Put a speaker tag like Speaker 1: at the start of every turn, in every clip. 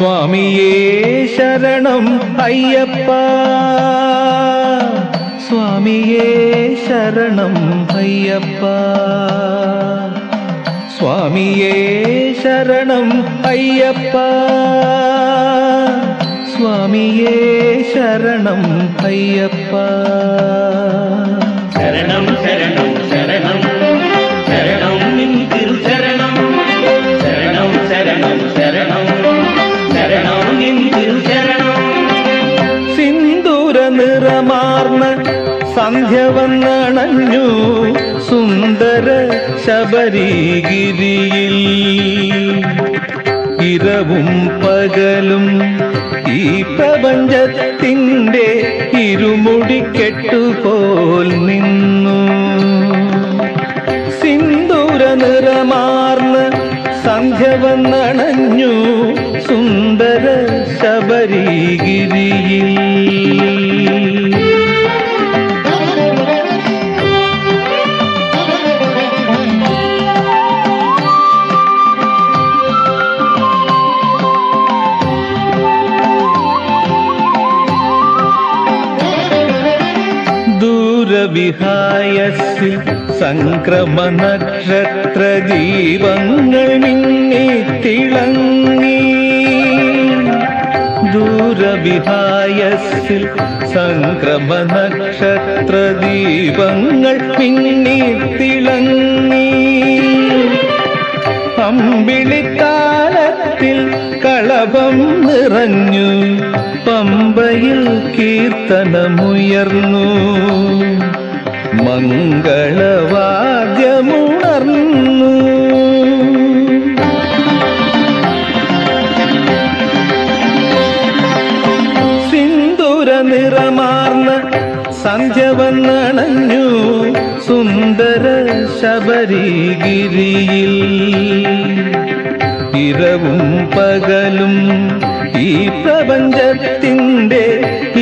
Speaker 1: സ്വാമിയേ ശരണം അയ്യപ്പ, സ്വാമിയേ ശരണം അയ്യപ്പ, സ്വാമിയേ ശരണം അയ്യപ്പ, സ്വാമിയേ ശരണം അയ്യപ്പ.
Speaker 2: ശരണം ശരണം ശരണം ശരണം നിൻ തിരുശരണം, ശരണം ശരണം ശരണം ശരണം നിൻ തിരുശരണം.
Speaker 1: സിന്ദൂര നിറമാർന്ന സന്ധ്യ വന്നണഞ്ഞു സുന്ദര ശബരിഗിരിയിൽ. ഇരവും പകലും ഈ പ്രപഞ്ചത്തിൻ്റെ ഇരുമുടിക്കെട്ടുപോൽ നിന്നു. സിന്ദൂര നിറമാർന്ന സന്ധ്യ വന്നണഞ്ഞു സുന്ദര ശബരിഗിരിയിൽ. ദൂരവിഹായസ്സിൽ സംക്രമ നക്ഷത്ര ദീപങ്ങൾ മിന്നി തിളങ്ങി. ദൂരവിഹായസ്സിൽ സംക്രമ നക്ഷത്ര ദീപങ്ങൾ മിന്നി തിളങ്ങി. അമ്പിളിത്താലത്തിൽ കളഭം നിറഞ്ഞു, പമ്പയിൽ കീർത്തനമുയർന്നു, മംഗളവാദ്യമുണർന്നു. സിന്ദൂര നിറമാർന്ന സന്ധ്യ വന്നണഞ്ഞു സുന്ദര ശബരിഗിരിയിൽ. ഇരവും പകലും ഈ പ്രപഞ്ചത്തിൻ്റെ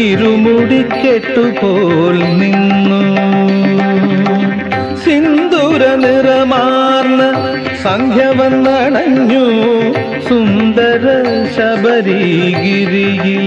Speaker 1: ഇരുമുടിക്കെട്ടുപോൽ നിന്നു. സിന്ദൂര നിറമാർന്ന സന്ധ്യ വന്നണഞ്ഞു സുന്ദര ശബരിഗിരിയിൽ.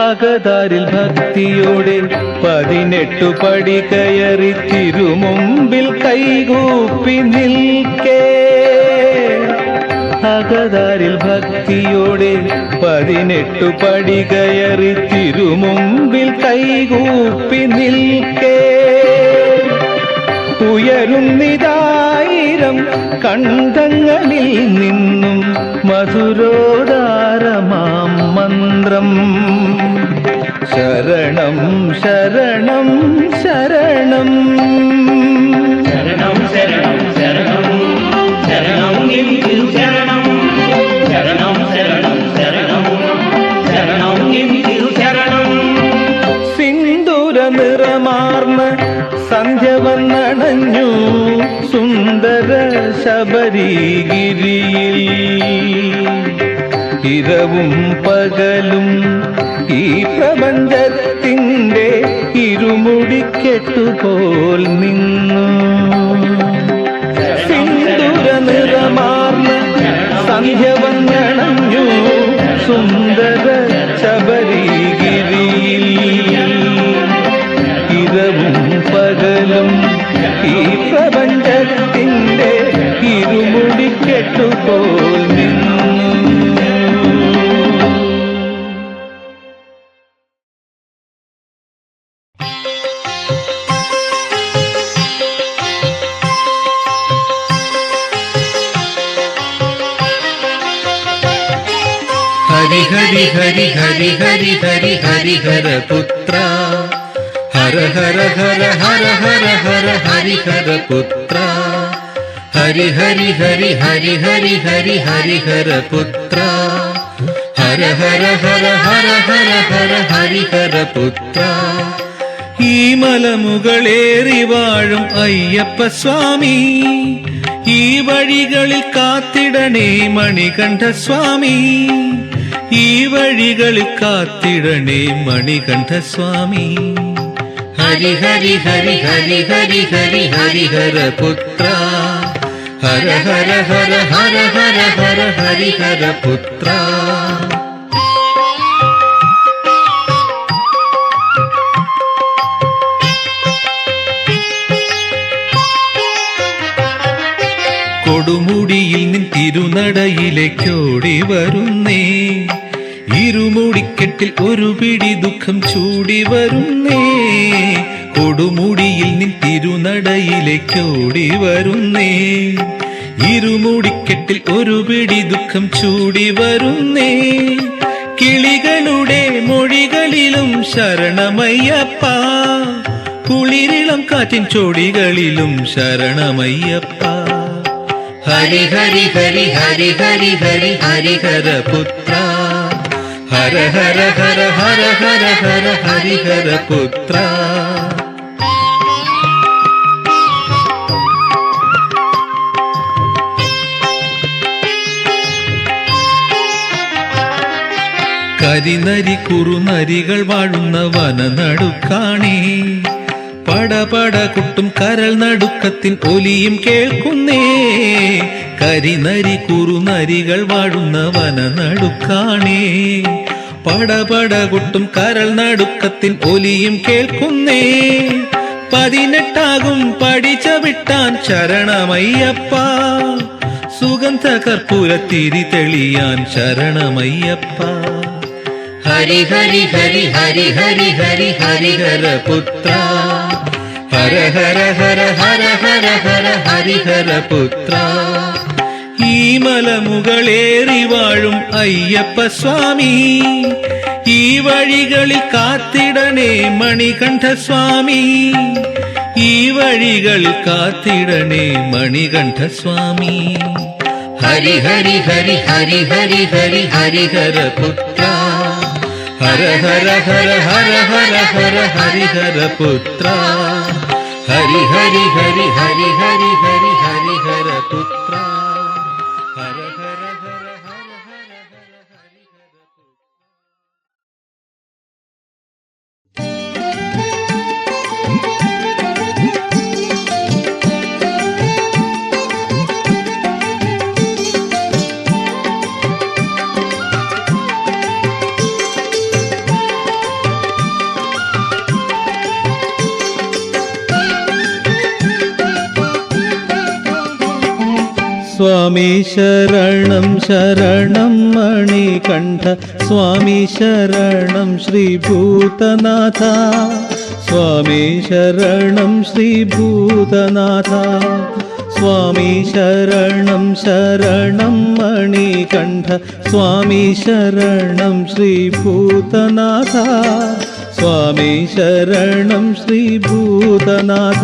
Speaker 1: അകതാരിൽ ഭക്തിയോടെ 18 പടി കയറി തിരുമുമ്പിൽ കൈകൂപ്പി നിൽക്കേ. അകതാരിൽ ഭക്തിയോടെ 18 പടി കയറി തിരുമുമ്പിൽ കൈകൂപ്പി നിൽക്കേ. ഉയരുന്നിതായിരം കണ്ഠങ്ങളിൽ നിന്നും മധുരോദാരമാം മന്ത്രം. ശരണം ശരണം ശരണം
Speaker 2: ശരണം ശരണം ശരണം ശരണം നിൻ തിരുശരണം, ശരണം ശരണം ശരണം ശരണം നിൻ തിരുശരണം.
Speaker 1: സിന്ദൂര നിറമാർന്ന സന്ധ്യ വന്നണഞ്ഞു സുന്ദര ശബരിഗിരിയിൽ. ഇരവും പകലും ഈ പ്രപഞ്ചത്തിൻ്റെ ഇരുമുടിക്കെട്ടുപോൽ നിന്നു. സിന്ദൂര നിറമാർന്ന സന്ധ്യ വന്നണഞ്ഞു സുന്ദര ശബരിഗിരിയിൽ. ഇരവും പകലും ഈ പ്രപഞ്ചത്തിൻ്റെ ഇരുമുടിക്കെട്ടുപോൽ നിന്നു.
Speaker 3: ഹരി ഹരി ഹരി ഹരി ഹരി ഹരി ഹരി ഹര പുത്ര, ഹര ഹര ഹര ഹര ഹര ഹര ഹരി ഹര പുത്ര. ഹരി ഹരി ഹരി ഹരി ഹരി ഹരി ഹരി ഹര പുത്ര, ഹര ഹര ഹര ഹര ഹര ഹര ഹരി ഹര പുത്ര. ഈ മലമുകളേറി വാഴും അയ്യപ്പ സ്വാമി, ഈ വഴികളിൽ കാത്തിടണേ മണികണ്ഠ സ്വാമി, ഈ വഴികളിൽ കാത്തിടണേ മണികണ്ഠ സ്വാമി. ഹരി ഹരി ഹരി ഹരി ഹരി ഹരി ഹരിഹര പുത്ര, ഹര ഹര ഹര ഹര ഹര ഹര ഹരിഹര പുത്ര. കൊടുമുടിയിൽ നിൻ തിരുനടയിലേക്കോടി വരുന്നേ, ഇരുമുടിക്കെട്ടിൽ ഒരു പിടി ദുഃഖം ചൂടി വരുന്നേ. കൊടുമുടിയിൽ നിൻ തിരുനടയിലേക്കോടി വരുന്നേ, ഇരുമുടിക്കെട്ടിൽ ഒരു പിടി ദുഃഖം ചൂടി വരുന്നേ. കിളികളുടെ മൊഴികളിലും ശരണമയ്യപ്പ, കുളിരിളം കാറ്റിൻ ചൊടികളിലും ശരണമയ്യപ്പ. ഹരി ഹരി ഹരി ഹരി ഹരി ഹരി ഹരിഹര പുത്ര, ഹര ഹര ഹര ഹര ഹര ഹര ഹരിഹര പുത്ര. കരിനരി കുറുനരികൾ വാഴുന്ന വനനടുക്കാണേ, പടപട കുട്ടും കരൾ നടുക്കത്തിൻ ഒലിയും കേൾക്കുന്നേ. കരിനരി കുറുനരികൾ വാഴുന്ന വനനടുക്കാണേ, പടപട കുട്ടും കരൾ നടുക്കത്തിൻ ഒലിയും കേൾക്കുന്നേ. 18 പഠിച്ച വിട്ടാൻ ശരണമയ്യപ്പ, സുഗന്ധ കർപ്പൂര തിരി തെളിയാൻ ശരണമയ്യപ്പ. ഹരി ഹരി ഹരി ഹരി ഹരി ഹരി ഹരിഹര പുത്ര, ഹര ഹര ഹര ഹര ഹര ഹര ഹരിഹര പുത്ര. ഈ മലമുകളേറി വാഴും അയ്യപ്പ സ്വാമി, ഈ വഴികളിൽ കാത്തിടണേ മണികണ്ഠ സ്വാമി, ഈ വഴികളിൽ കാത്തിടണേ മണികണ്ഠ സ്വാമി. ഹരി ഹരി ഹരി ഹരി ഹരി ഹരി ഹരിഹര പുത്ര, ഹര ഹര ഹര ഹര ഹര ഹര ഹരിഹര പുത്ര. ഹരി ഹരി ഹരി ഹരി ഹരി ഹരി ഹരിഹര പുത്ര, ഹര ഹര ഹര ഹര ഹര ഹര ഹരിഹര പുത്ര.
Speaker 1: സ്വാമി ശരണം ശരണം മണികണ്ഠ, സ്വാമി ശരണം ശ്രീഭൂതനാഥ, സ്വാമി ശരണം ശ്രീഭൂതനാഥ, സ്വാമി ശരണം ശരണം മണികണ്ഠ, സ്വാമി ശരണം ശ്രീഭൂതനാഥ, സ്വാമി ശരണം ശ്രീഭൂതനാഥ.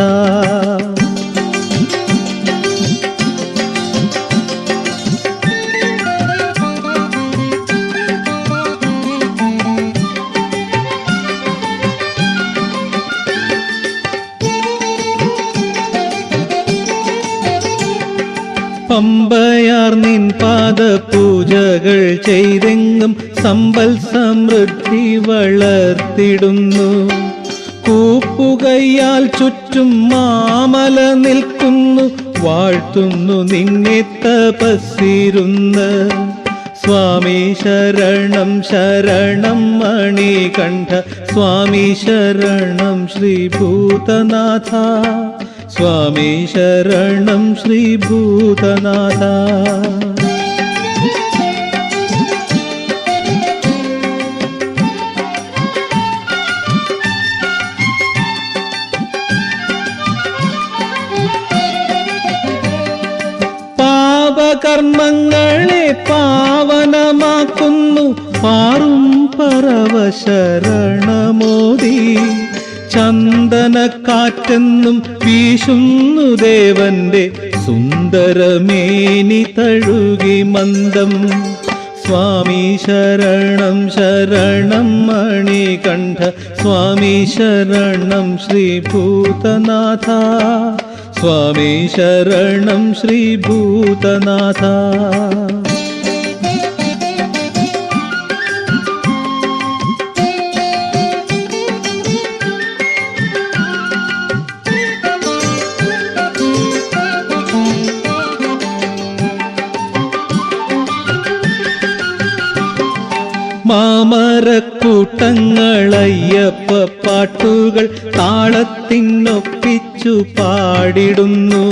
Speaker 1: പമ്പയാർ നിൻ പാദപൂജകൾ ചെയ്തെങ്ങും സമ്പൽ സമൃദ്ധി വളർത്തിടുന്നു. കൂപ്പുകയ്യാൽ ചുറ്റും മാമല നിൽക്കുന്നു, വാഴ്ത്തുന്നു നിന്നെ തപസ്സിരുന്ന്. സ്വാമി ശരണം ശരണം മണികണ്ഠ, സ്വാമി ശരണം ശ്രീഭൂതനാഥ, സ്വാമി ശരണം ശ്രീഭൂതനാഥ. പാപകർമ്മങ്ങളെ പാവനമാക്കുന്നു, പാറും പരവശരണമോദി. ചന്ദനക്കാറ്റെന്നും വീശുന്നു ദേവന്റെ സുന്ദരമേനി തഴുകി മന്ദം. സ്വാമി ശരണം ശരണം മണികണ്ഠ, സ്വാമി ശരണം ശ്രീഭൂതനാഥ, സ്വാമി ശരണം ശ്രീഭൂതനാഥ. മാമരക്കൂട്ടങ്ങൾ അയ്യപ്പ പാട്ടുകൾ താളത്തിനൊപ്പിച്ചു പാടിടുന്നു.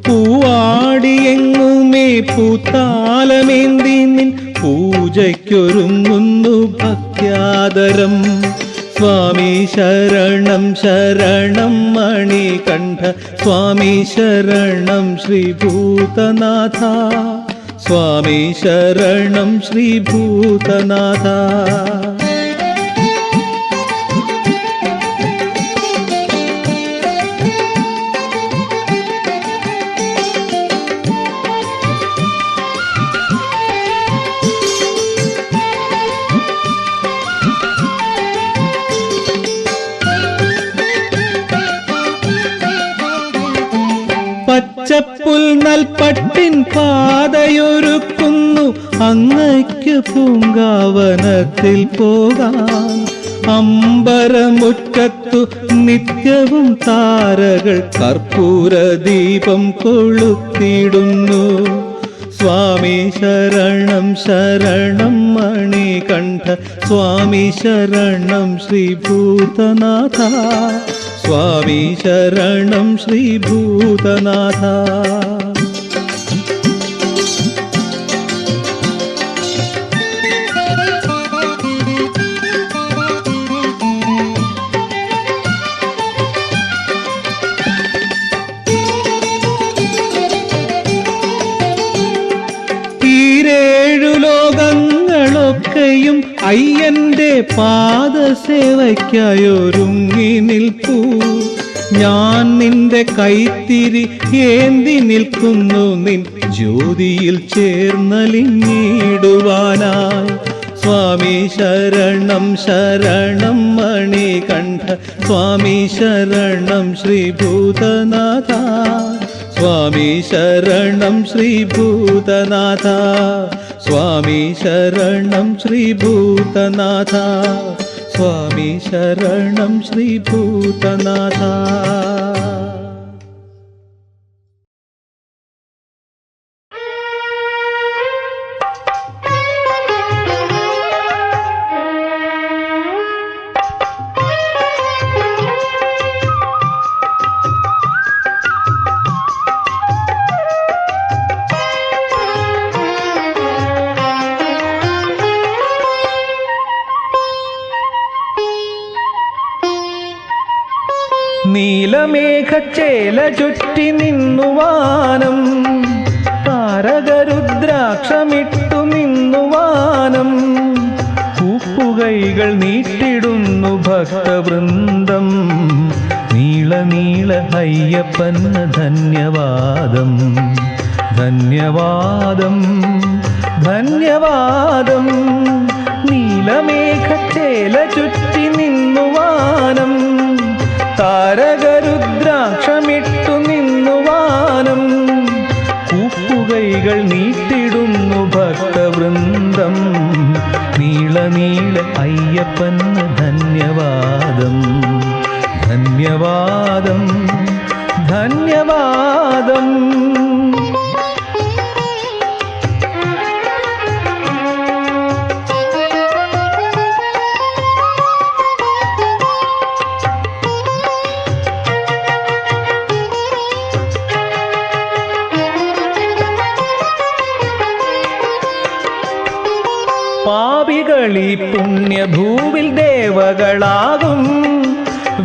Speaker 1: പൂവാടിയെങ്ങുമേ പൂത്താലമേന്തി നിൻ പൂജയ്ക്കൊരുങ്ങുന്നു ഭക്ത്യാദരം. സ്വാമി ശരണം ശരണം മണികണ്ഠ, സ്വാമി ശരണം ശ്രീഭൂതനാഥ, സ്വാമി ശരണം ശ്രീഭൂതനാഥ. പച്ചപ്പുൽ നൽപട്ടിൻ പാതയൊരുക്കുന്നു അങ്ങയ്ക്ക് പൂങ്കാവനത്തിൽ പോകാൻ. അമ്പരമുറ്റത്തു നിത്യവും താരകൾ കർപ്പൂര ദീപം കൊളുത്തിടുന്നു. സ്വാമി ശരണം ശരണം മണികണ്ഠ, സ്വാമി ശരണം ശ്രീഭൂതനാഥ, സ്വാമി ശരണം ശ്രീഭൂതനാഥ. ഈരേഴു ലോകങ്ങളൊക്കെയും അയ്യന്റെ പാദസേവയ്ക്കായൊരുങ്ങി നിൽപ്പൂ. ഞാൻ നിന്റെ കൈത്തിരി ഏന്തി നിൽക്കുന്നു നിൻ ജ്യോതിയിൽ ചേർന്നലിഞ്ഞിടുവാനായി. സ്വാമി ശരണം ശരണം മണികണ്ഠ, സ്വാമി ശരണം ശ്രീഭൂതനാഥ, സ്വാമി ശരണം ശ്രീഭൂതനാഥ, സ്വാമി ശരണം ശ്രീഭൂതനാഥ, സ്വാമി ശരണം ശ്രീഭൂതനാഥ. നീലമേഘച്ചേല ചുറ്റി നിന്നുവാനം, താരകരുദ്രാക്ഷമിട്ടു നിന്നുവാനം. കൂപ്പുകൈകൾ നീട്ടിടുന്നു ഭക്തവൃന്ദം, നീള നീള അയ്യപ്പന് ധന്യവാദം, ധന്യവാദം, ധന്യവാദം. നീലമേഘച്ചേല ചുറ്റി നിന്നുവാനം, താരകരുദ്രാക്ഷമിട്ടു നിന്നുവാനം. കൂപ്പുകൈകൾ നീട്ടിടുന്നു ഭക്തവൃന്ദം, നീള നീള അയ്യപ്പന് ധന്യവാദം, ധന്യവാദം, ധന്യവാദം. പാപികളീ പുണ്യഭൂവിൽ ദേവകളാകും,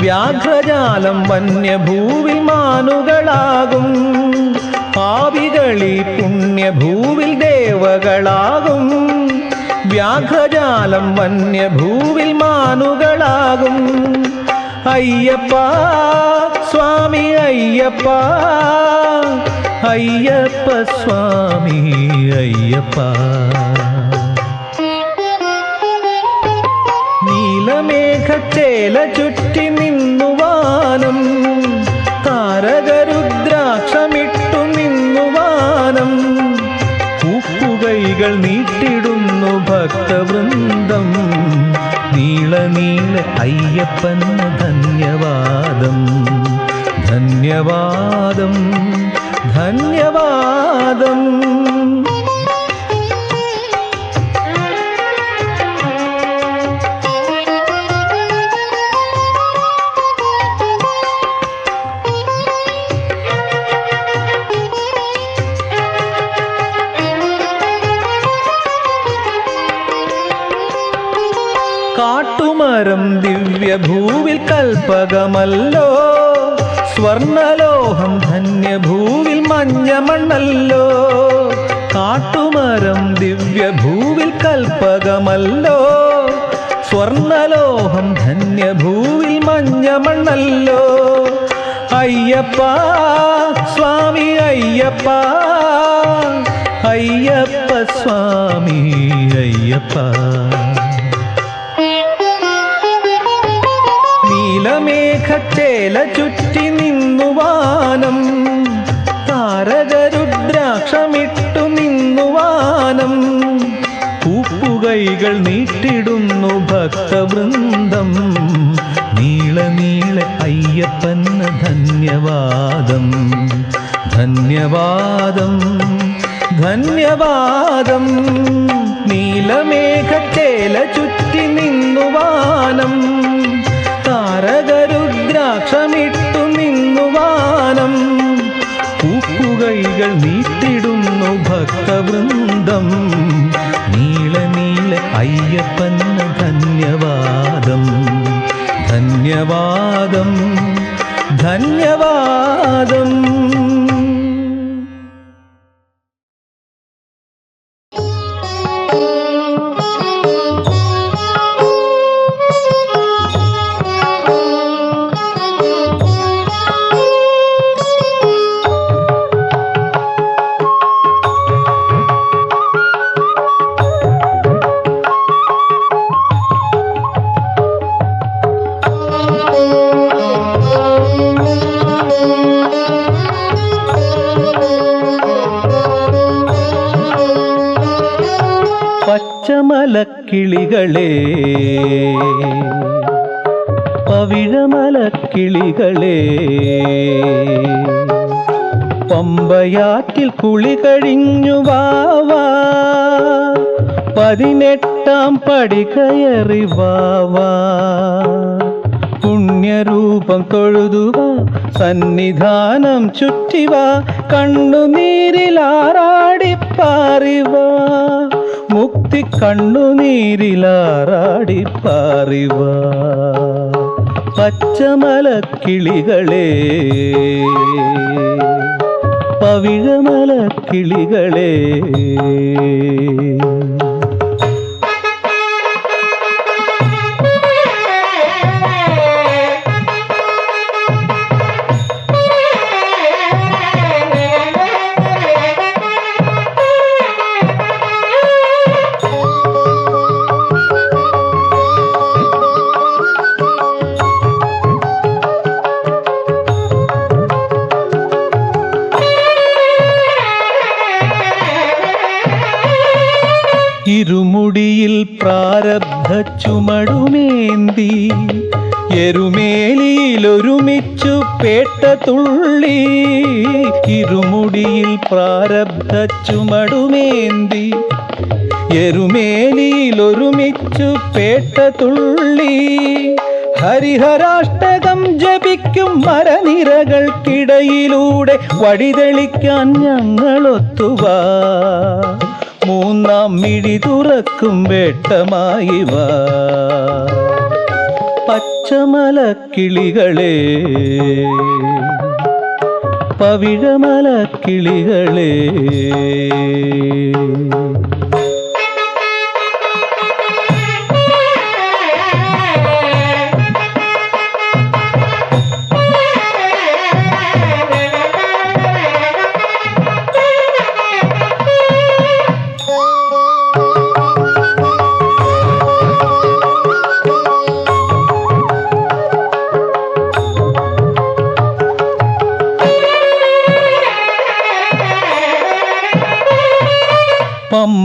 Speaker 1: വ്യാഘ്രജാലം വന്യഭൂവിൽ മാനുകളാകും. പാപികളീ പുണ്യഭൂവിൽ ദേവകളാകും, വ്യാഘ്രജാലം വന്യഭൂവിൽ മാനുകളാകും. അയ്യപ്പ സ്വാമി അയ്യപ്പ, അയ്യപ്പ സ്വാമി അയ്യപ്പ. നീലമേഘച്ചേല ചുറ്റി നിന്നുവാനം, താരകരുദ്രാക്ഷമിട്ടു ഭക്തവൃന്ദം നീള നീള അയ്യപ്പന് ധന്യവാദം ധന്യവാദം ധന്യവാദം. കാട്ടുമരം ദിവ്യഭൂവിൽ കൽപ്പകമല്ലോ, സ്വർണലോഹം ധന്യഭൂവിൽ മഞ്ഞമണ്ണല്ലോ. കാട്ടുമരം ദിവ്യഭൂവിൽ കൽപ്പകമല്ലോ, സ്വർണലോഹം ധന്യഭൂവിൽ മഞ്ഞമണ്ണല്ലോ. അയ്യപ്പ സ്വാമി അയ്യപ്പ, അയ്യപ്പ സ്വാമി അയ്യപ്പ. നീലമേഘച്ചേല ചുറ്റി നിന്നുവാനം, താരകരുദ്രാക്ഷമിട്ടു നിന്നുവാനം. പൂപ്പുകൈകൾ നീട്ടിടുന്നു ഭക്തവൃന്ദം നീള നീള അയ്യപ്പന് ധന്യവാദം ധന്യവാദം ധന്യവാദം. നീലമേഘച്ചേല ചുറ്റി നിന്നുവാനം, താരകരുദ്രാക്ഷമിട്ടു നിന്നുവാനം. പൂപ്പുകൈകൾ നീട്ടിടുന്നു ഭക്തവൃന്ദം നീള നീള അയ്യപ്പന് ധന്യവാദം ധന്യവാദം ധന്യവാദം. പച്ചമലക്കിളികളെ പവിഴമലക്കിളികളെ, പമ്പയാറ്റിൽ കുളി കഴിഞ്ഞു വാവാ, 18-ാം പടി കയറി വാവാ. പുണ്യരൂപം തൊഴുതുക, സന്നിധാനം ചുറ്റിവാ, കണ്ണുനീരിലാറാടിപ്പാറിവാ, മുക്തി കണ്ണുനീരിലാറാടിപ്പാറിവാ. പച്ചമലക്കിളികളെ പവിഴമലക്കിളികളെ, ഇരുമുടിയിൽ പ്രാരബ്ധ ചുമടുമേന്തി, എരുമേലിയിലൊരുമിച്ചു പേട്ട തുള്ളി. ഇരുമുടിയിൽ പ്രാരബ്ധ ചുമടുമേന്തി, എരുമേലിയിലൊരുമിച്ചു പേട്ട തുള്ളി. ഹരിഹരാഷ്ടകം ജപിക്കും മരനിരകൾക്കിടയിലൂടെ വഴിതെളിക്കാൻ ഞങ്ങളൊത്തുവാ, മൂന്നാം മിഴി തുറക്കും വേട്ടമായി വാ. പച്ചമലക്കിളികളെ പവിഴമലക്കിളികളെ,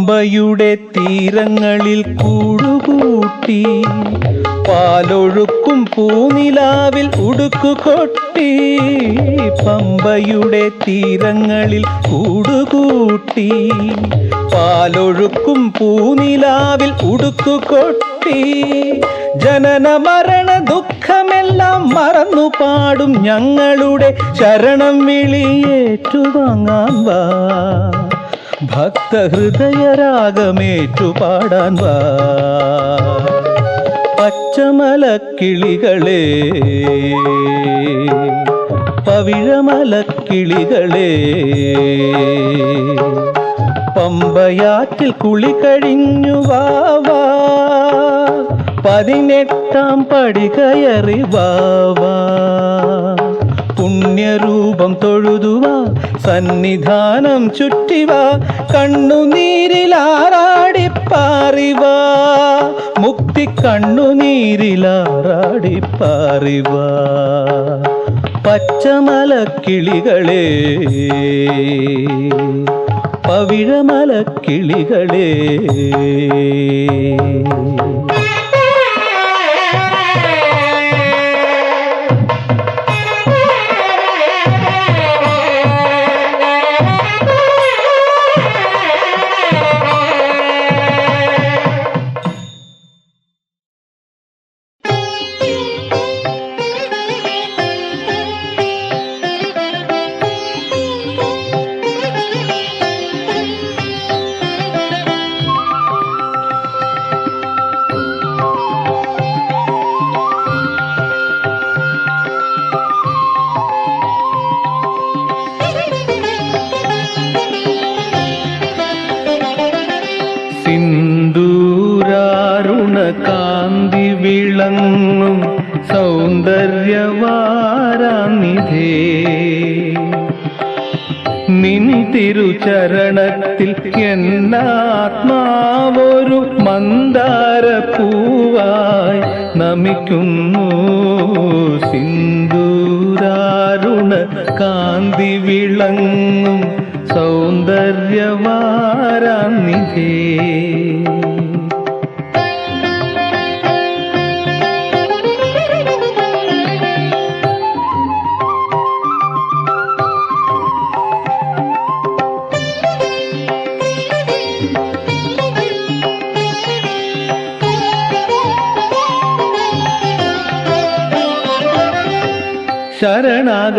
Speaker 1: പമ്പയുടെ തീരങ്ങളിൽ കൂടുകൂട്ടി പാലൊഴുക്കും പൂനിലാവിൽ ഉടുക്കുകൊട്ടി. പമ്പയുടെ തീരങ്ങളിൽ കൂടുകൂട്ടി പാലൊഴുക്കും പൂനിലാവിൽ ഉടുക്കുകൊട്ടി. ജനന മരണ ദുഃഖമെല്ലാം മറന്നു പാടും ഞങ്ങളുടെ ശരണം വിളിയേറ്റുവാങ്ങാൻ വാ. ഭക്തഹൃദയരാഗമേറ്റു പാടാൻ വാ. പച്ചമലക്കിളികളെ പവിഴമലക്കിളികളെ പമ്പയാറ്റിൽ കുളി കഴിഞ്ഞു വാവാ. 18-ാം പടി കയറി വാവാ. പുണ്യരൂപം തൊഴുതുവാ, സന്നിധാനം ചുറ്റിവാ, കണ്ണുനീരിലാറാടിപ്പാറിവാ. മുക്തി കണ്ണുനീരിലാറാടിപ്പാറിവാ. പച്ചമലക്കിളികളെ പവിഴമലക്കിളികളെ സിന്ദൂരാരുണ കാന്തി വിളങ്ങും സൗന്ദര്യവാരാനിധേ. നിൻ തിരുചരണത്തിൽ എന്നാത്മാവൊരു മന്ദാരപ്പൂവായി നമിക്കുന്നു. സിന്ദൂരാരുണ കാന്തി വിളങ്ങും സൗന്ദര്യവാരാനിധേ.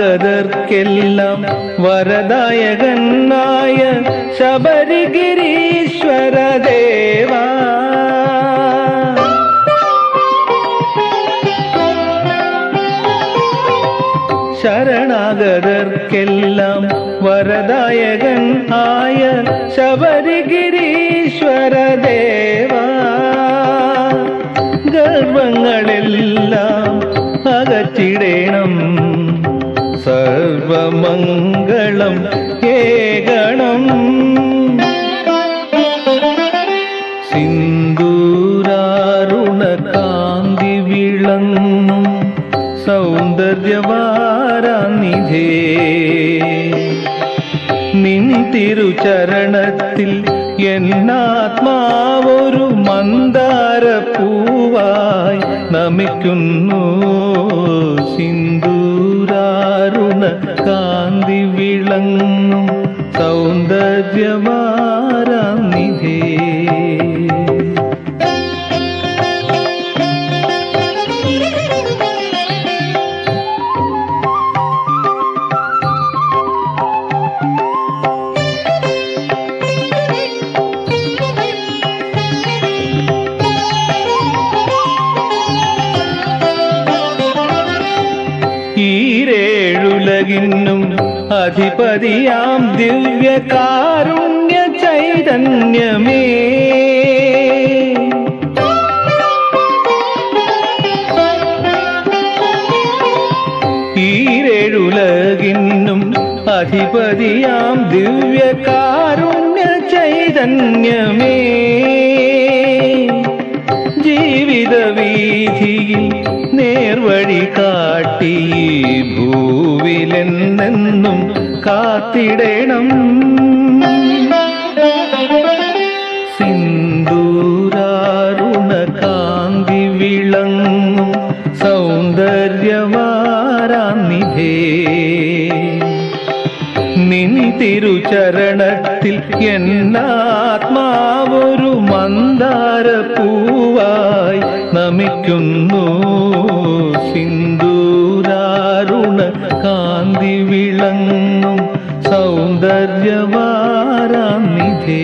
Speaker 1: ശരണാഗതർക്കെല്ലാം വരദായകനായ ശബരിഗിരീശ്വര ദേവാ. ശരണാഗതർക്കെല്ലാം വരദായകൻ ആയ ശബരിഗിരീശ്വര ദേവാ. ഗർവങ്ങളെല്ലാം അകറ്റിടേണം, സർവമംഗളം ഏകണം. സിന്ദൂരാരുണ കാന്തി വിളങ്ങും സൗന്ദര്യവാരാനിധേ. നിൻ തിരുചരണത്തിൽ എന്നാത്മാവൊരു മന്ദാരപ്പൂവായി നമിക്കുന്നു. സിന്ദൂരാരുണ കാന്തി വിളങ്ങും സൗന്ദര്യവാരാനിധേ. ഈരേഴുലകിന്നും അധിപതിയാം ദിവ്യകാരുണ്യ ചൈതന്യമേ. ഈരേഴുലകിന്നും അധിപതിയാം ദിവ്യകാരുണ്യ ചൈതന്യമേ. ജീവിത വീഥിയിൽ നേർവഴി കാട്ടി ഭൂവിലെന്നെന്നും കാത്തിടണം. തിരുചരണത്തിൽ എന്നാത്മാവൊരു മന്ദാരപ്പൂവായി നമിക്കുന്നു. സിന്ദൂരാരുണ കാന്തി വിളങ്ങും സൗന്ദര്യവാരാനിധേ.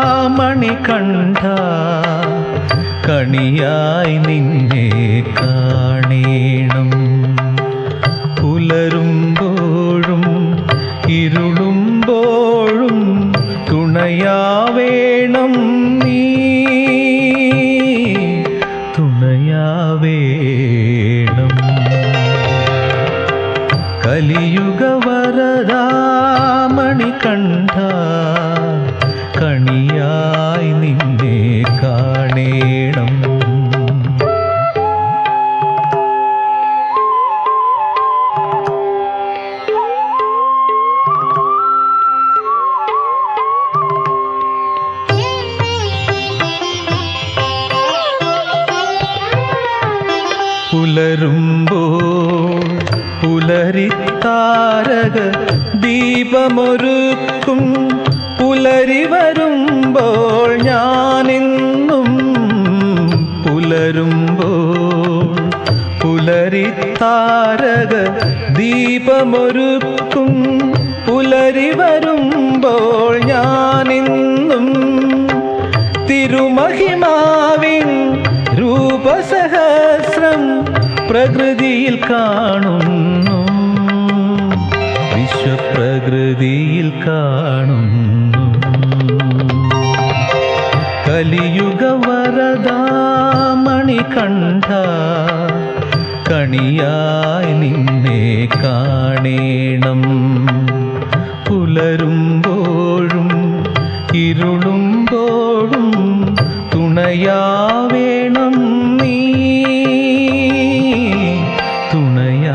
Speaker 1: കലിയുഗവരദാമണികണ്ഠ കണിയായി നിന്നെ കാണേണം. പുലരുമ്പോഴും ഇരുളുമ്പോഴും തുണയാവേണം നീ, തുണയാവേണം. കലിയുഗവരദാമണികണ്ഠ കണിയായി നിന്നെ കാണേണം. പുലരുമ്പോൾ പുലരിത്താരക ദീപമൊരുക്കും. പുലരി വരുമ്പോൾ ഞാനെന്നും പുലരുമ്പോൾ പുലരിത്താരക ദീപമൊരുക്കും. പുലരി വരുമ്പോൾ ഞാനെന്നും തിരുമഹിമാവിൻ രൂപസഹസ്രം പ്രകൃതിയിൽ കാണുന്നു, വിശ്വപ്രകൃതിയിൽ കാണുന്നു. കലിയുഗവരദാമണികണ്ഠ കണിയായി നിന്നെ കാണേണം. പുലരുമ്പോഴും ഇരുളുമ്പോഴും തുണയാവേണം നീ, തുണയാവേണം.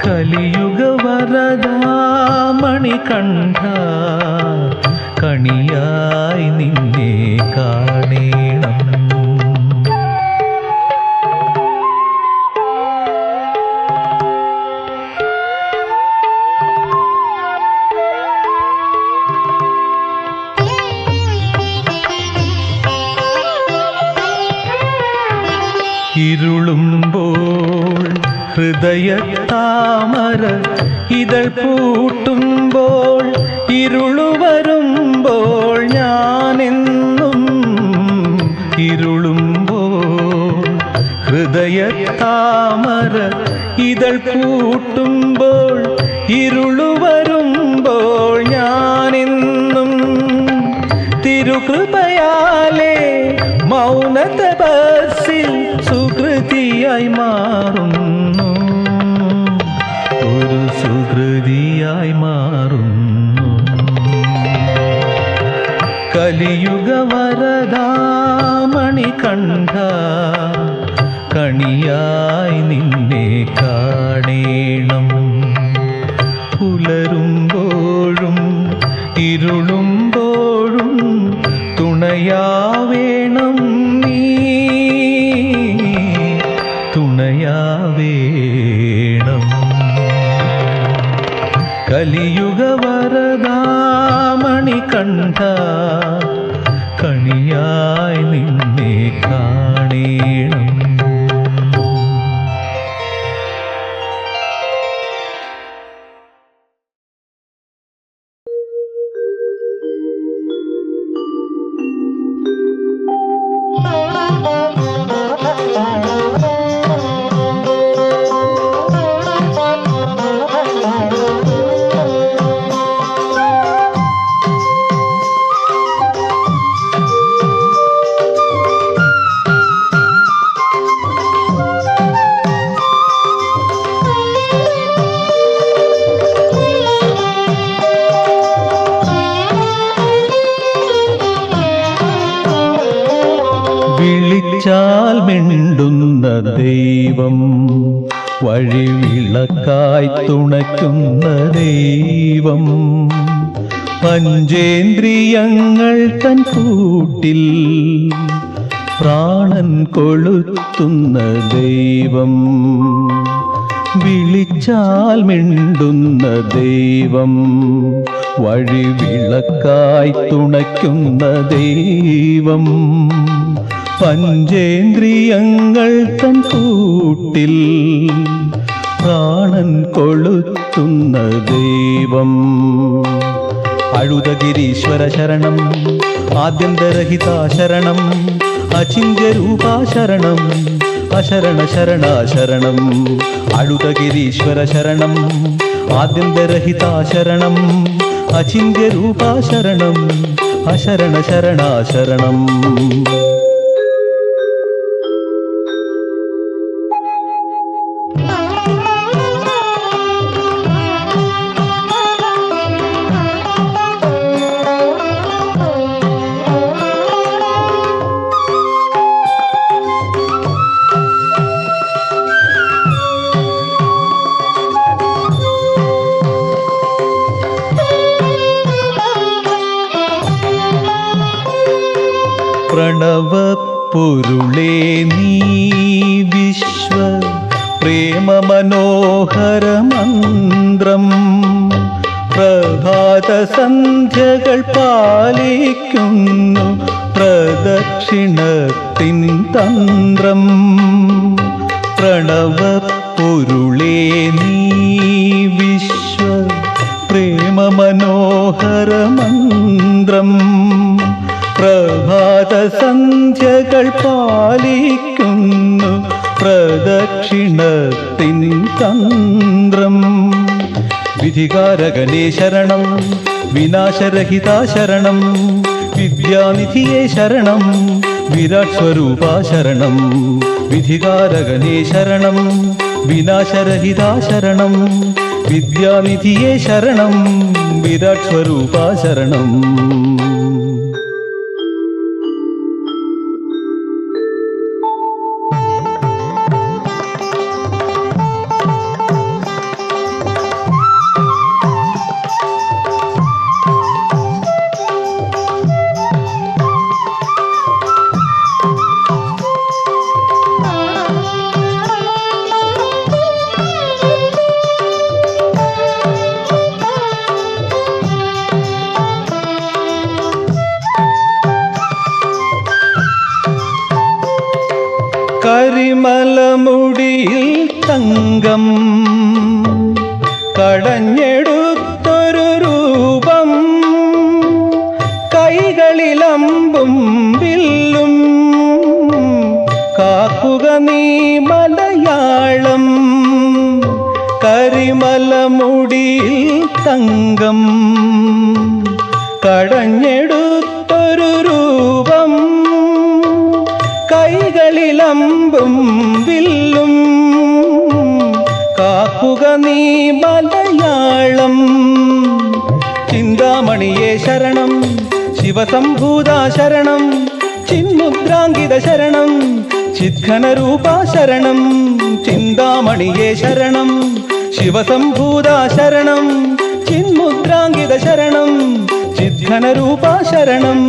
Speaker 1: കലിയുഗവരദാമണികണ്ഠ കണിയായി നിന്നെ കാണേണം. ഇരുളുമ്പോൾ ഹൃദയത്താമര ഇതൾ പൂട്ടുമ്പോൾ, ഇരുളു വരുമ്പോൾ ഞാനെന്നും ഇരുളുമ്പോൾ ഹൃദയത്താമര ഇതൾ പൂട്ടുമ്പോൾ, ഇരുളു വരുമ്പോൾ ഞാനെന്നും തിരുകൃപയാലേ മൗന തപസ്സിൽ സുകൃതിയായി മാറുന്നു, ഒരു സുകൃതിയായി മാറുന്നു. കലിയുഗവരദാമണികണ്ഠ കണിയായി നിന്നെ കാണേണം. പുലരുമ്പോഴും ഇരുളുമ്പോഴും തുണയാവേണം നീ, തുണയാവേണം. കലിയുഗവരദാമണികണ്ഠ കണിയായി നിന്നെ കാണേണം. വിളിച്ചാൽ മിണ്ടുന്ന ദൈവം, വഴിവിളക്കായി തുണയ്ക്കുന്ന ദൈവം, പഞ്ചേന്ദ്രിയങ്ങൾ തൻ കൂട്ടിൽ പ്രാണൻ കൊളുത്തുന്ന ദൈവം, വിളിച്ചാൽ മിണ്ടുന്ന ദൈവം, വഴിവിളക്കായി തുണയ്ക്കുന്ന ദൈവം, പഞ്ചേന്ദ്രിയങ്ങൾ തൻ കൂട്ടിൽ പ്രാണൻ കൊളുത്തുന്ന ദൈവം. അഴുതഗിരീശ്വര ശരണം, ആദ്യന്തരഹിത ശരണം, അചിന്യരൂപാ ശരണം, അശരണ ശരണാശരണം. അഴുതഗിരീശ്വര ശരണം, ആദ്യന്തരഹിത ശരണം, അചിന്യരൂപാ ശരണം, അശരണ ശരണാശരണം. പ്രണവപ്പൊരുളേ നീ വിശ്വ പ്രേമ മനോഹര മന്ത്രം, പ്രഭാത സന്ധ്യകൾ പാലിക്കുന്നു പ്രദക്ഷിണത്തിൻ തന്ത്രം. പ്രണവപ്പൊരുളേ നീ വിശ്വ പ്രേമ മനോഹര മന്ത്രം, പ്രഭാത സന്ധ്യകൾ പാലിക്കുന്നു പ്രദക്ഷിണത്തിൻ തന്ത്രം. വിധികാരകനേ ശരണം, വിനാശരഹിത ശരണം, വിദ്യാനിധിയേ ശരണം, വിരാട് സ്വരൂപ ശരണം. വിധികാരകനേ ശരണം, വിനാശരഹിത ശരണം, വിദ്യാനിധിയേ ശരണം, വിരാട് സ്വരൂപ ശരണം. കരിമലമുടിയിൽ തങ്കം കടഞ്ഞെടുത്തൊരു രൂപം, കൈകളിലമ്പും വില്ലും കാക്കുക നീ മലയാളം. കരിമലമുടിയിൽ തങ്കം കടഞ്ഞെടുത്തൊരു രൂപം, കൈകളിലമ്പും വില്ലും കാക്കുക നീ മലയാളം. ചിന്താമണിയേ ശരണം, ശിവസംഭൂത ശരണം, ചിന്മുദ്രാങ്കിത ശരണം, ചിദ്ഘനരൂപ ശരണം. ചിന്താമണിയേ ശരണം, ശിവസംഭൂത ശരണം, ചിന്മുദ്രാങ്കിത ശരണം, ചിദ്ഘനരൂപ ശരണം.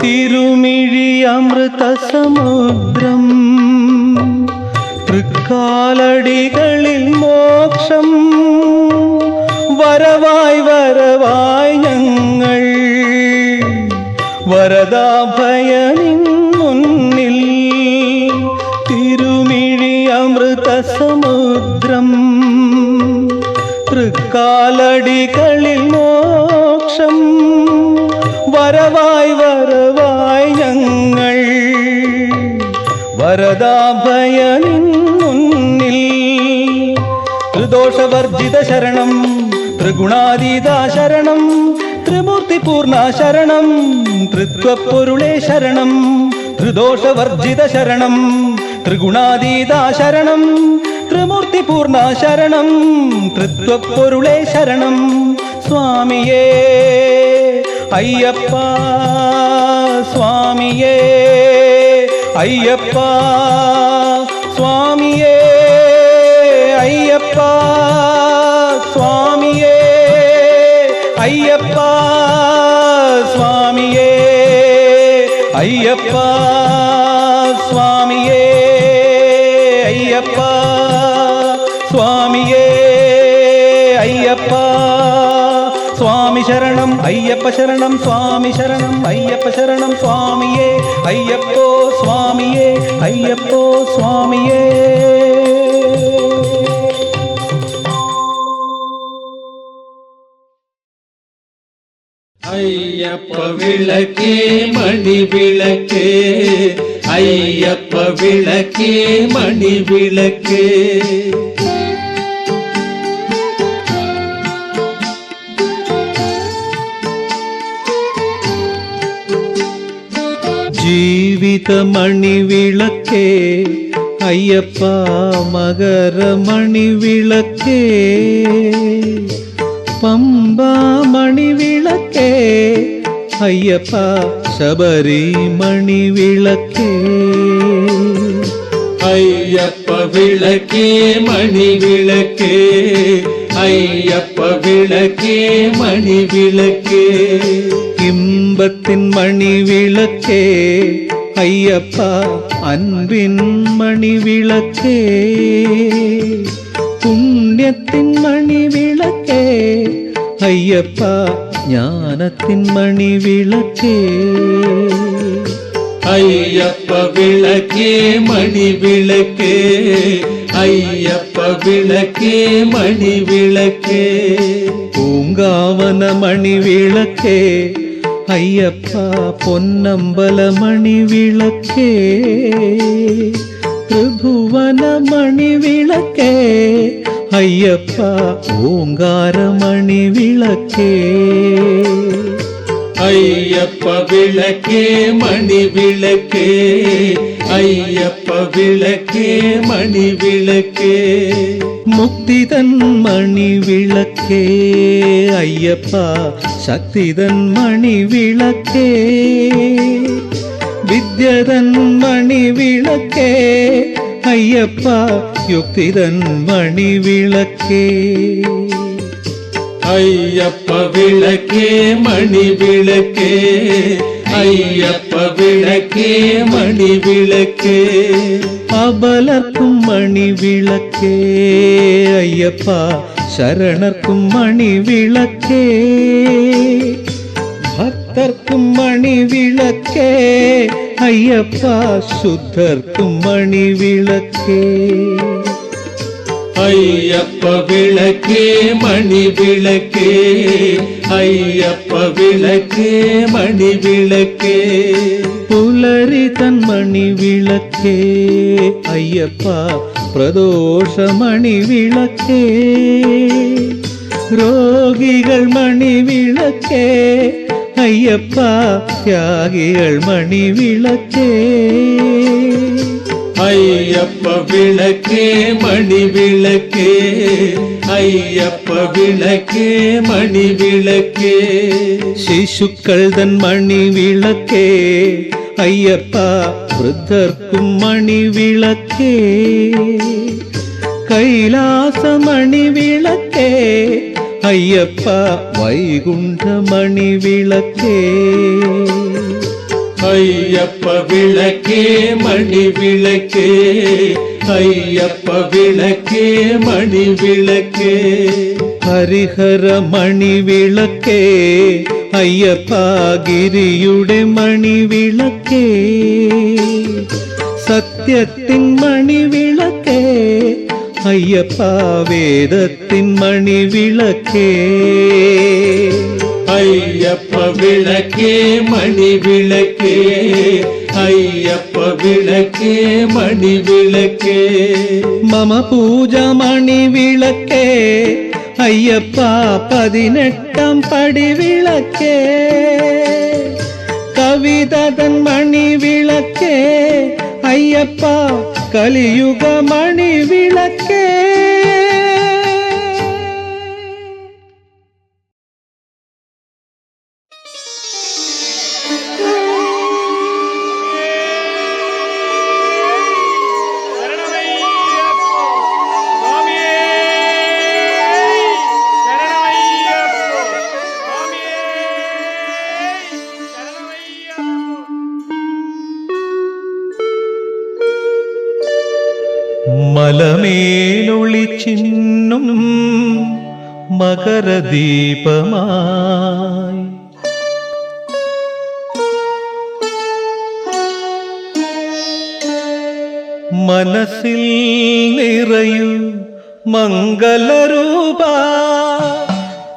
Speaker 1: തിരുമിഴി അമൃത സമുദ്രം, തൃക്കാലടികളിൽ മോക്ഷം, വരവായി വരവായി ഞങ്ങൾ വരദാഭയനിൻ മുന്നിൽ. തിരുമിഴി അമൃത സമുദ്രം, തൃക്കാലടികളിൽ മോക്ഷം, വരവായി വരവായി ഞങ്ങൾ വരദാഭയനിൻ മുന്നിൽ. ത്രിദോഷവർജിത ശരണം, ത്രിഗുണാതീത ശരണം, ത്രിമൂർത്തിപൂർണ ശരണം, ത്രിത്വപ്പൊരുളേ ശരണം. ത്രിദോഷവർജിത ശരണം, ത്രിഗുണാതീത ശരണം, ത്രിമൂർത്തിപൂർണ ശരണം, ത്രിത്വപ്പൊരുളേ ശരണം. സ്വാമിയേ അയ്യപ്പ, സ്വാമിയേ അയ്യപ്പ, സ്വാമിയേ അയ്യപ്പ, സ്വാമിയേ അയ്യപ്പ, സ്വാമിയേ അയ്യപ്പ, സ്വാമിയേ അയ്യപ്പ, സ്വാമിയേ അയ്യപ്പ. സ്വാമി ശരണം അയ്യപ്പ ശരണം, സ്വാമി ശരണം അയ്യപ്പ ശരണം, സ്വാമിയേ അയ്യപ്പോ സ്വാമിയേ അയ്യപ്പോ സ്വാമിയേ.
Speaker 3: അയ്യപ്പ വിളക്കേ മണി വിളക്കേ, അയ്യപ്പ വിളക്കേ മണി വിളക്കേ.
Speaker 1: ജീവിതമണി വിളക്കേ അയ്യപ്പ, മകരമണി വിളക്കേ, പമ്പാമണി വിളക്കേ അയ്യപ്പ, ശബരിമണി വിളക്കേ.
Speaker 3: അയ്യപ്പ വിളക്കേ മണി വിളക്കേ, അയ്യപ്പ വിളക്കേ മണി വിളക്കേ.
Speaker 1: ഇമ്പത്തിൻ മണി വിളക്കേ അയ്യപ്പ, അൻപിൻ മണി വിളക്കേ, പുണ്യത്തിൻ മണി വിളക്കേ അയ്യപ്പ, ജ്ഞാനത്തിൻ മണി വിളക്കേ.
Speaker 3: അയ്യപ്പ വിളക്കേ മണി വിളക്കേ, അയ്യപ്പ വിളക്കേ മണി വിളക്കേ.
Speaker 1: പൂങ്കാവന മണി വിളക്കേ അയ്യപ്പ, പൊന്നമ്പല മണി വിളക്കേ, ത്രിഭുവന മണി വിളക്കേ അയ്യപ്പ, ഓങ്കാരമണി വിളക്കേ.
Speaker 3: അയ്യപ്പ വിളക്കേ മണി വിളക്കേ, അയ്യപ്പ വിളക്കേ മണി വിളക്കേ.
Speaker 1: മുക്തിതൻ മണി വിളക്കേ അയ്യപ്പ, ശക്തിതൻ മണി വിളക്കേ, വിദ്യതൻ മണി വിളക്കേ അയ്യപ്പ, യുക്തിതൻ മണി വിളക്കേ.
Speaker 3: അയ്യപ്പ വിളക്കേ മണി വിളക്കേ, അയ്യപ്പ വിളക്കേ മണി വിളക്കേ.
Speaker 1: അബലർക്കും മണി വിളക്കേ അയ്യപ്പ, ശരണർക്കും മണി വിളക്കേ, ഭക്തർക്കും മണി വിളക്കേ അയ്യപ്പ, ശുദ്ധർക്കും മണി വിളക്കേ.
Speaker 3: അയ്യപ്പ വിളക്കേ മണി വിളക്കേ, അയ്യപ്പ വിളക്കേ മണി വിളക്കേ.
Speaker 1: പുലരി തൻ മണി വിളക്കേ അയ്യപ്പ, പ്രദോഷമണി വിളക്കേ, രോഗികൾ മണി വിളക്കേ അയ്യപ്പ, ത്യാഗികൾ മണി വിളക്കേ.
Speaker 3: അയ്യപ്പ വിളക്കേ മണി വിളക്കേ, അയ്യപ്പ വിളക്കേ മണി വിളക്കേ.
Speaker 1: ശിശുക്കൾ തൻ മണി വിളക്കേ അയ്യപ്പ, വൃദ്ധർക്കും മണി വിളക്കേ, കൈലാസമണി വിളക്കേ അയ്യപ്പ, വൈകുണ്ഠമണി വിളക്കേ.
Speaker 3: അയ്യപ്പ വിളക്കേ മണി വിളക്കേ, അയ്യപ്പ വിളക്കേ മണി വിളക്കേ.
Speaker 1: ഹരിഹര മണി വിളക്കേ അയ്യപ്പ, ഗിരിയുടെ മണി വിളക്കേ, സത്യത്തിൻ മണി വിളക്കേ അയ്യപ്പ, വേദത്തിൻ മണി വിളക്കേ.
Speaker 3: അയ്യ
Speaker 1: അയ്യപ്പ വിളക്കേ മണിവിളക്കേ, അയ്യപ്പ വിളക്കേ മണിവിളക്കേ. മമ പൂജ മണിവിളക്കേ, അയ്യപ്പ 18 പടിവിളക്കേ. കവിതതൻ മണിവിളക്കേ, അയ്യപ്പ കലിയുഗ മണിവിളക്കേ. മലമേലൊളിച്ചിന്നും മകരദീപമായി മനസ്സിൽ നിറയൂ മംഗളരൂപ,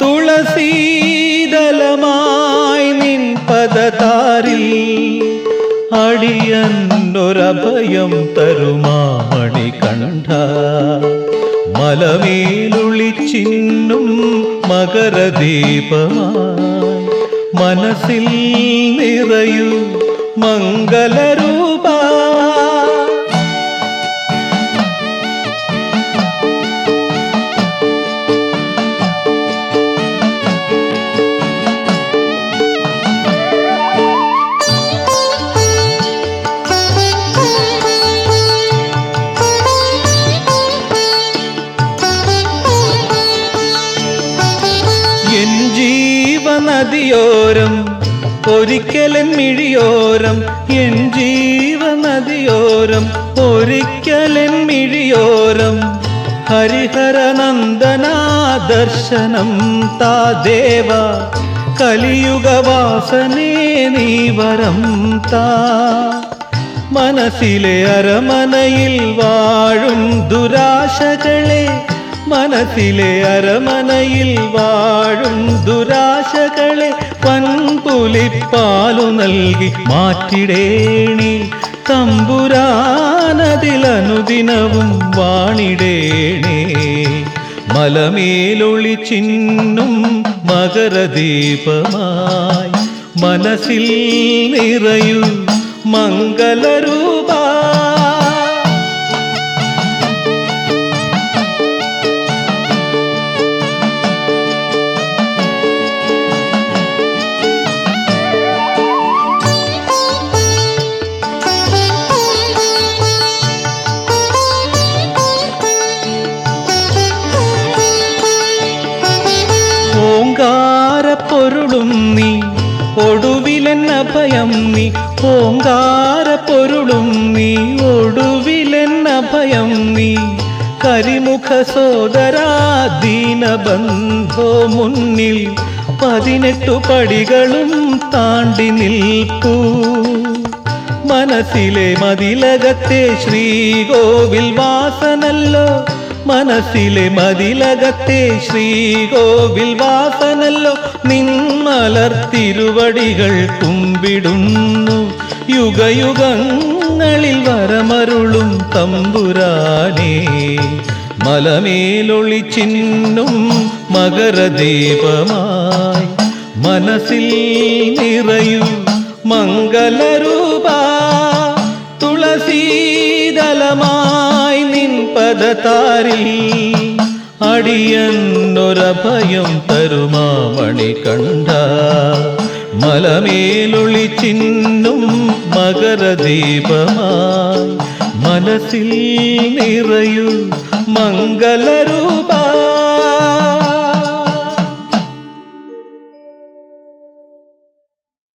Speaker 1: തുളസീദലമായി നിൻ പദതാരിൽ അടിയന്നൊരഭയം തരുമാമണി കണ്ഠ. മലമേലൊളിച്ചിന്നും മകരദീപമായി മനസ്സിൽ നിറയൂ മംഗളരൂപ. N ജീവനദിയോരം ഒരിക്കലൻ മിഴിയോരം, N ജീവനദിയോരം ഒരിക്കലൻ മിഴിയോരം. ഹരിഹരനന്ദനാ ദർശനം താ ദേവ, കലിയുഗവാസനേ നീ വരം താ. മനസ്സിലെ അരമനയിൽ വാഴും ദുരാശകളെ, മനസ്സിലെ അരമനയിൽ വാഴും ദുരാശകളെ പൻപുലിപ്പാലു നൽകി മാറ്റിടേണി തമ്പുരാനതിലനുദിനവും വാണിടേണേ. മലമേലൊളിച്ചിന്നും മകരദീപമായി മനസ്സിൽ നിറയൂ മംഗളരൂപ. ഓങ്കാരപ്പൊരുളും നീ ഒടുവിലെന്നഭയം നീ, ഓങ്കാരപ്പൊരുളും നീ ഒടുവിലെന്നഭയം നീ. കരിമുഖ സോദരാ ദീനബന്ധോ മുന്നിൽ 18 പടികളും താണ്ടി നിൽപ്പൂ. മനസ്സിലെ മതിലകത്തെ ശ്രീകോവിൽ വാസനല്ലോ, മനസ്സിലെ മതിലകത്തെ ശ്രീകോവിൽ വാസനല്ലോ. നിന്മലർത്തിരുവടികൾ കുമ്പിടുന്നു യുഗയുഗങ്ങളിൽ വരമരുളും തമ്പുരാനേ. മലമേലൊളിച്ചിന്നും മകരദീപമായി മനസ്സിൽ നിറയൂ മംഗളരൂപ. തുളസീദലമായി നിൻ പദതാരിൽ അടിയന്നൊരഭയം തരുമാമണി കണ്ഠ. മലമേലൊളിച്ചിന്നും മകരദീപമായി മനസ്സിൽ നിറയൂ മംഗളരൂപ.